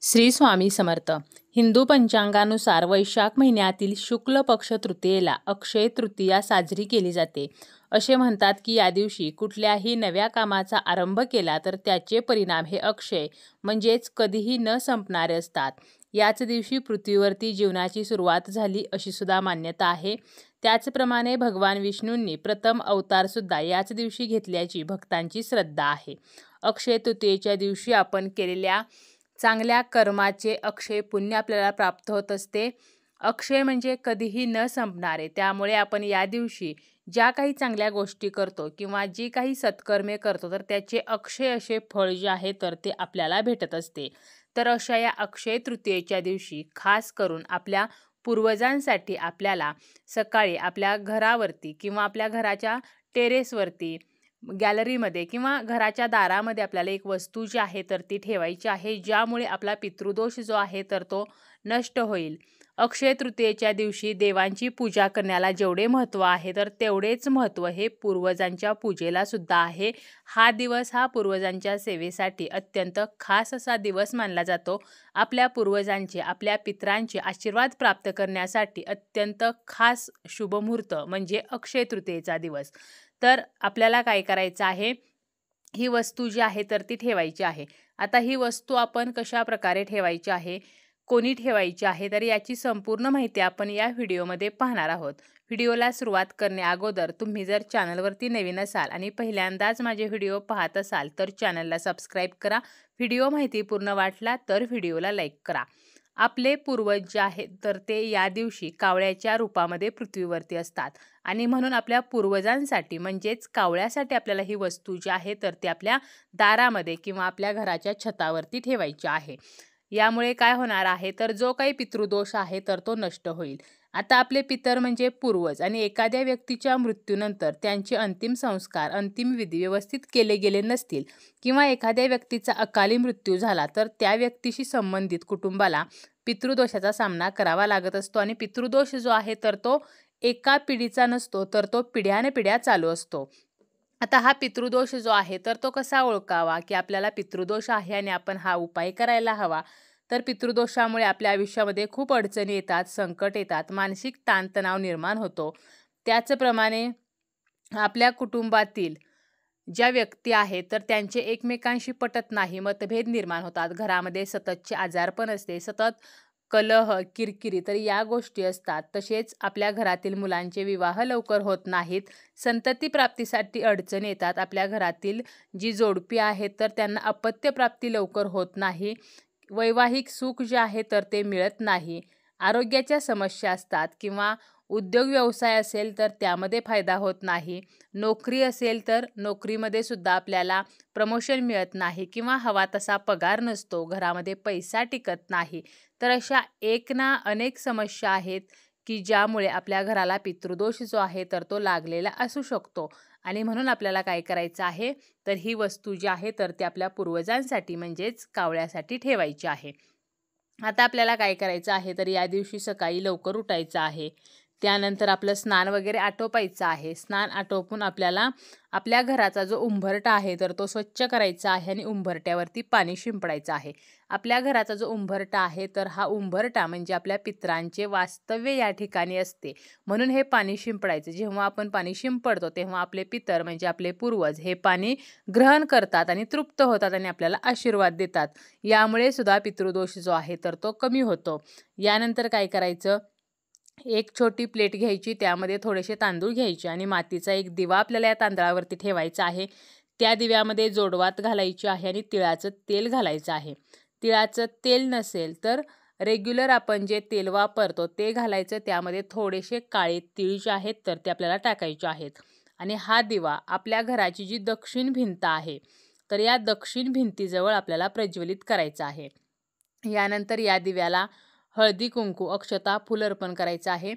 श्री स्वामी समर्थ. हिंदू पंचांगानुसार वैशाख महिन्यातील शुक्ल पक्ष तृतीयेला अक्षय तृतीया साजरी केली जाते. असे म्हणतात की या दिवशी कुठल्याही नव्या कामाचा आरंभ केला तर त्याचे परिणाम हे अक्षय म्हणजेच कधीही न संपणारे असतात. याच दिवशी पृथ्वीवरती जीवनाची सुरुवात झाली अशी सुद्धा मान्यता आहे. त्याचप्रमाणे भगवान विष्णूंनी प्रथम अवतारसुद्धा याच दिवशी घेतल्याची भक्तांची श्रद्धा आहे. अक्षय तृतीयेच्या दिवशी आपण केलेल्या चांगल्या कर्माचे अक्षय पुण्य आपल्याला प्राप्त होत असते. अक्षय म्हणजे कधीही न संपणारे. त्यामुळे आपण या दिवशी ज्या काही चांगल्या गोष्टी करतो किंवा जी काही सत्कर्मे करतो तर त्याचे अक्षय असे फळ जे आहे तर ते आपल्याला भेटत असते. तर अशा या अक्षय तृतीयेच्या दिवशी खास करून आपल्या पूर्वजांसाठी आपल्याला सकाळी आपल्या घरावरती किंवा आपल्या घराच्या टेरेसवरती, गॅलरीमध्ये किंवा घराच्या दारामध्ये आपल्याला एक वस्तू जी आहे तर ती ठेवायची आहे, ज्यामुळे आपला पितृदोष जो आहे तर तो नष्ट होईल. अक्षय तृतीयेच्या दिवशी देवांची पूजा करण्याला जेवढे महत्त्व आहे तर तेवढेच महत्त्व हे पूर्वजांच्या पूजेला सुद्धा आहे. हा दिवस हा पूर्वजांच्या सेवेसाठी अत्यंत खास असा दिवस मानला जातो. आपल्या पूर्वजांचे, आपल्या पितरांचे आशीर्वाद प्राप्त करण्यासाठी अत्यंत खास शुभमुहूर्त म्हणजे अक्षय तृतीयेचा दिवस. तर आपल्याला काय करायचं आहे, ही वस्तू जी आहे तर ती ठेवायची आहे. आता ही वस्तू आपण कशा प्रकारे ठेवायची आहे, कोणी ठेवायची आहे, तर याची संपूर्ण माहिती आपण या व्हिडिओमध्ये पाहणार आहोत. व्हिडिओला सुरुवात करण्याअगोदर तुम्ही जर चॅनलवरती नवीन असाल आणि पहिल्यांदाच माझे व्हिडिओ पाहत असाल तर चॅनलला सबस्क्राईब करा. व्हिडिओ माहितीपूर्ण वाटला तर व्हिडिओला लाईक करा. आपले पूर्वज जे आहेत तर ते या दिवशी कावळ्याच्या रूपामध्ये पृथ्वीवरती असतात आणि म्हणून आपल्या पूर्वजांसाठी म्हणजेच कावळ्यासाठी आपल्याला ही वस्तू जी आहे तर ती आपल्या दारामध्ये किंवा आपल्या घराच्या छतावरती ठेवायची आहे. यामुळे काय होणार आहे तर जो काही पितृदोष आहे तर तो नष्ट होईल. आता आपले पितर म्हणजे पूर्वज आणि एखाद्या व्यक्तीच्या मृत्यूनंतर त्यांचे अंतिम संस्कार, अंतिम विधी व्यवस्थित केले गेले नसतील किंवा एखाद्या व्यक्तीचा अकाली मृत्यू झाला तर त्या व्यक्तीशी संबंधित कुटुंबाला पितृदोषाचा सामना करावा लागत असतो आणि पितृदोष जो आहे तर तो एका पिढीचा नसतो तर तो पिढ्यानपिढ्या चालू असतो. आता हा पितृदोष जो आहे तर तो कसा ओळखावा, की आपल्याला पितृदोष आहे आणि आपण हा उपाय करायला हवा. तर पितृदोषामुळे आपल्या आयुष्यामध्ये खूप अडचणी येतात, संकट येतात, मानसिक ताणतणाव निर्माण होतो. त्याचप्रमाणे आपल्या कुटुंबातील ज्या व्यक्ती आहेत तर त्यांचे एकमेकांशी पटत नाही, मतभेद निर्माण होतात, घरामध्ये सततचे आजारपण असते, सतत कलह, किरकिरी तर या गोष्टी असतात. तसेच आपल्या घरातील मुलांचे विवाह लवकर होत नाहीत, संतती प्राप्तीसाठी अडचण येतात, आपल्या घरातील जी जोडपी आहेत तर त्यांना अपत्य प्राप्ती लवकर होत नाही, वैवाहिक सुख जे आहे तर ते मिळत नाही, आरोग्याच्या समस्या असतात किंवा उद्योग व्यवसाय असेल तर त्यामध्ये फायदा होत नाही, नोकरी असेल तर नोकरीमध्ये सुद्धा आपल्याला प्रमोशन मिळत नाही किंवा हवा तसा पगार नसतो, घरामध्ये पैसा टिकत नाही. तर अशा एक ना अनेक समस्या आहेत की ज्यामुळे आपल्या घराला पितृदोष जो आहे तर तो लागलेला असू शकतो आणि म्हणून आपल्याला काय करायचं आहे तर ही वस्तू जी आहे तर ती आपल्या पूर्वजांसाठी म्हणजेच कावळ्यासाठी ठेवायची आहे. आता आपल्याला काय करायचं आहे तर या दिवशी सकाळी लवकर उठायचं आहे. त्यानंतर आपलं स्नान वगैरे आटोपायचं आहे. स्नान आटोपून आपल्याला आपल्या घराचा जो उंबरठा आहे तर तो स्वच्छ करायचा आहे आणि उंबरट्यावरती पाणी शिंपडायचं आहे. आपल्या घराचा जो उंबरठा आहे तर हा उंबरठा म्हणजे आपल्या पितरांचे वास्तव्य या ठिकाणी असते, म्हणून हे पाणी शिंपडायचं. जेव्हा आपण पाणी शिंपडतो तेव्हा आपले पितर म्हणजे आपले पूर्वज हे पाणी ग्रहण करतात आणि तृप्त होतात आणि आपल्याला आशीर्वाद देतात. यामुळे सुद्धा पितृदोष जो आहे तर तो कमी होतो. यानंतर काय करायचं, एक छोटी प्लेट घ्यायची, त्यामध्ये थोडेसे तांदूळ घ्यायचे आणि मातीचा एक दिवा आपल्याला या तांदळावरती ठेवायचा आहे. त्या दिव्यामध्ये जोडवात घालायची आहे आणि तिळाचं तेल घालायचं आहे. तिळाचं तेल नसेल तर रेग्युलर आपण जे तेल वापरतो ते घालायचं. त्यामध्ये थोडेसे काळे तीळ जे आहेत तर ते आपल्याला टाकायचे आहेत आणि हा दिवा आपल्या घराची जी दक्षिण भिंत आहे तर या दक्षिण भिंतीजवळ आपल्याला प्रज्वलित करायचं आहे. यानंतर या दिव्याला हळदी, कुंकू, अक्षता, फूल अर्पण करायचं आहे.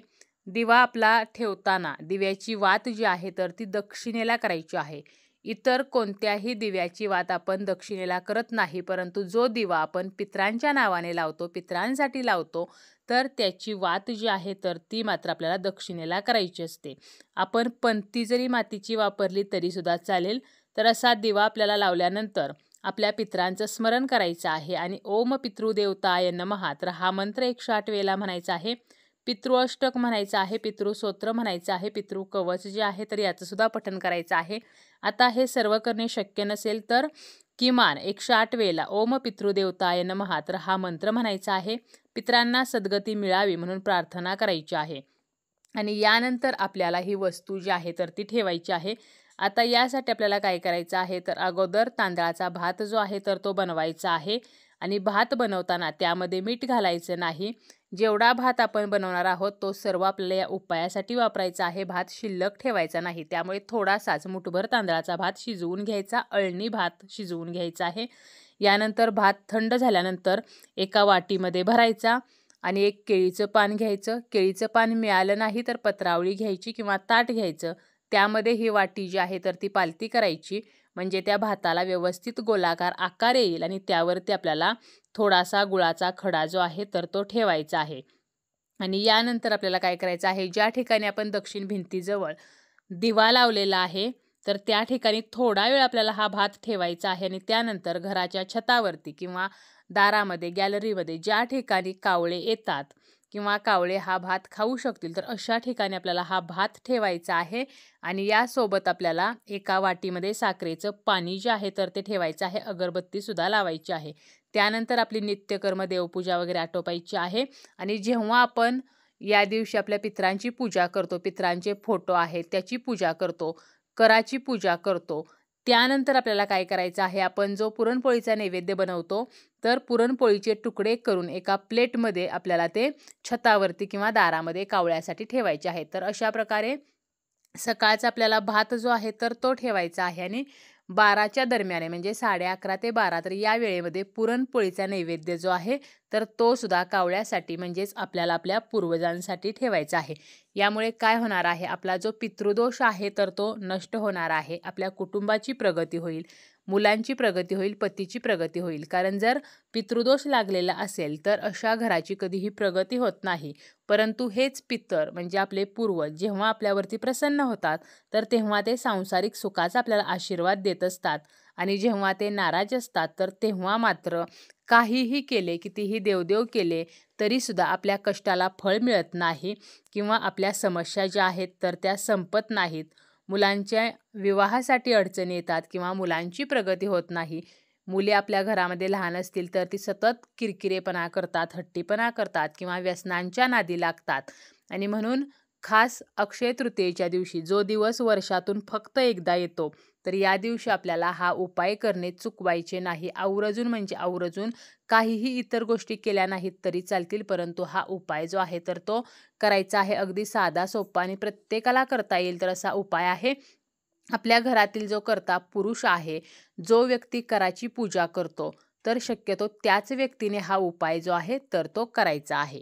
दिवा आपला ठेवताना दिव्याची वात जी आहे तर ती दक्षिणेला करायची आहे. इतर कोणत्याही दिव्याची वात आपण दक्षिणेला करत नाही, परंतु जो दिवा आपण पितरांच्या नावाने लावतो, पितरांसाठी लावतो तर त्याची वात जी आहे तर ती मात्र आपल्याला दक्षिणेला करायची असते. आपण पंती जरी मातीची वापरली तरी सुद्धा चालेल. तर असा दिवा आपल्याला लावल्यानंतर आपल्या पितरांचं स्मरण करायचं आहे आणि ओम पितृदेवताय नमः तर हा मंत्र 108 वेळेला म्हणायचा आहे. पितृअष्टक म्हणायचं आहे, पितृस्तोत्र म्हणायचं आहे, पितृकवच जे आहे तर याचं सुद्धा पठण करायचं आहे. आता हे सर्व करणे शक्य नसेल तर किमान 108 वेळेला ओम पितृदेवताय नमः तर हा मंत्र म्हणायचा आहे. पितरांना सद्गती मिळावी म्हणून प्रार्थना करायची आहे. आणि यानंतर आपल्याला ही वस्तू जी आहे तर ती ठेवायची आहे. आता यासाठी आपल्याला काय करायचं आहे तर अगोदर तांदळाचा भात जो आहे तर तो बनवायचा आहे. आणि भात बनवताना त्यामध्ये मीठ घालायचं नाही. जेवढा भात आपण बनवणार आहोत तो सर्व आपल्याला या उपायासाठी वापरायचा आहे. भात शिल्लक ठेवायचा नाही. त्यामुळे थोडासाच मुठभर तांदळाचा भात शिजवून घ्यायचा, अळणी भात शिजवून घ्यायचा आहे. यानंतर भात थंड झाल्यानंतर एका वाटीमध्ये भरायचा आणि एक केळीचं पान घ्यायचं. केळीचं पान मिळालं नाही तर पत्रावळी घ्यायची किंवा ताट घ्यायचं. त्यामध्ये ही वाटी जी आहे तर ती पालती करायची. म्हणजे त्या भाताला व्यवस्थित गोलाकार आकार येईल आणि त्यावरती आपल्याला थोडासा गुळाचा खडा जो आहे तर तो ठेवायचा आहे. आणि यानंतर आपल्याला काय करायचं आहे, ज्या ठिकाणी आपण दक्षिण भिंतीजवळ दिवा लावलेला आहे तर त्या ठिकाणी थोडा वेळ आपल्याला हा भात ठेवायचा आहे. आणि त्यानंतर घराच्या छतावरती किंवा दारामध्ये, गॅलरीमध्ये ज्या ठिकाणी कावळे येतात किंवा कावळे हा भात खाऊ शकतील तर अशा ठिकाणी आपल्याला हा भात ठेवायचा आहे. आणि यासोबत आपल्याला एका वाटीमध्ये साखरेचं पाणी जे आहे तर ते ठेवायचं आहे. अगरबत्तीसुद्धा लावायची आहे. त्यानंतर आपली नित्यकर्म देवपूजा वगैरे आटोपायची आहे. आणि जेव्हा आपण या दिवशी आपल्या पितरांची पूजा करतो, पितरांचे फोटो आहेत त्याची पूजा करतो, कराची पूजा करतो, त्यानंतर आपल्याला काय करायचं आहे, आपण जो पुरणपोळीचा नैवेद्य बनवतो तर पुरणपोळीचे तुकडे करून एका प्लेटमध्ये आपल्याला ते छतावरती किंवा दारामध्ये कावळ्यासाठी ठेवायचे आहेत. तर अशा प्रकारे सकाळचा आपल्याला भात जो आहे तर तो ठेवायचा आहे. आणि 12च्या दरम्यान म्हणजे 11:30 ते 12 तर या वेळेमध्ये पुरणपोळीचा नैवेद्य जो आहे तर तो सुद्धा कावळ्यासाठी म्हणजेच आपल्याला आपल्या पूर्वजांसाठी ठेवायचा आहे. यामुळे काय होणार आहे, आपला जो पितृदोष आहे तर तो नष्ट होणार आहे. आपल्या कुटुंबाची प्रगती होईल, मुलांची प्रगती होईल, पतीची प्रगती होईल. कारण जर पितृदोष लागलेला असेल तर अशा घराची कधीही प्रगती होत नाही. परंतु हेच पितर म्हणजे आपले पूर्वज जेव्हा आपल्यावरती प्रसन्न होतात तर तेव्हा ते सांसारिक सुखाचा आपल्याला आशीर्वाद देत असतात. आणि जेव्हा ते नाराज असतात तर तेव्हा मात्र काहीही केले, कितीही देवदेव केले तरीसुद्धा आपल्या कष्टाला फळ मिळत नाही किंवा आपल्या समस्या ज्या आहेत तर त्या संपत नाहीत. मुलांच्या विवाहासाठी अडचणी येतात किंवा मुलांची प्रगती होत नाही. मुले आपल्या घरामध्ये लहान असतील तर ती सतत किरकिरेपणा करतात, हट्टीपणा करतात किंवा व्यसनांच्या नादी लागतात. आणि म्हणून खास अक्षय तृतीयेच्या दिवशी जो दिवस वर्षातून फक्त एकदा येतो तर या दिवशी आपल्याला हा उपाय करणे चुकवायचे नाही. आवर्जून म्हणजे आवर्जून काहीही इतर गोष्टी केल्या नाहीत तरी चालतील, परंतु हा उपाय जो आहे तर तो करायचा आहे. अगदी साधा, सोपा आणि प्रत्येकाला करता येईल तर असा उपाय आहे. आपल्या घरातील जो कर्ता पुरुष आहे, जो व्यक्ती कराची पूजा करतो तर शक्यतो त्याच व्यक्तीने हा उपाय जो आहे तर तो करायचा आहे.